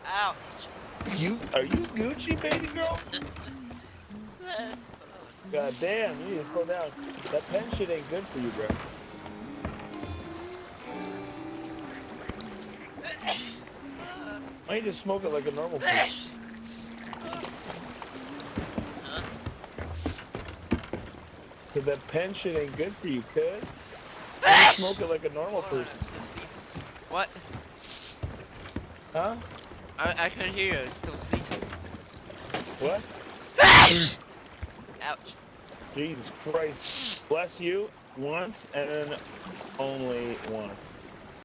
Ouch. Are you Gucci, baby girl? God damn, you need to slow down. That pen shit ain't good for you, bro. Why don't you just smoke it like a normal person? Huh? Cause that pen shit ain't good for you, cuz. Why don't you smoke it like a normal person? What? Huh? I couldn't hear you. I was still sneezing. What? Ouch. Jesus Christ. Bless you once and then only once.